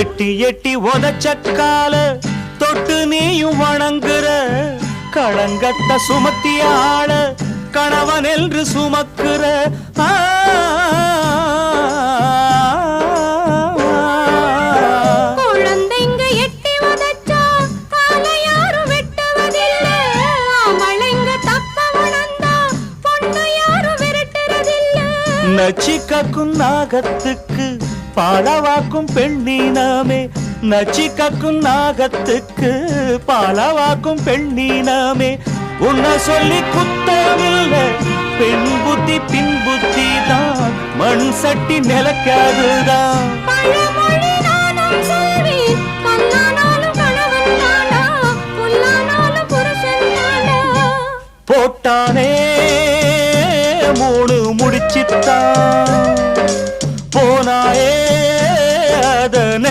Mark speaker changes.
Speaker 1: எட்டி எட்டி உதச்சக்கால தொட்டு நீயும் வணங்குற களங்கத்த சுமத்தியாள கணவன் என்று சுமக்குற
Speaker 2: குழந்தைங்க எட்டி உதச்சா கால யாரும் வெட்டுவதில்லை அவளைங்க தப்ப வளர்ந்தா பொண்ணு யாரும் விரட்டுறதில்லை
Speaker 1: நச்சி கக்கும் நாகத்துக்கு பாலவாக்கும் பெண்ணினமே நச்சி கக்கும் நாகத்துக்கு பாலவாக்கும் பெண்ணினமே உன்னை சொல்லி குத்தமில்லை பெண் புத்தி பின் புத்தி தான் மண் சட்டி நிலக்காதுதான்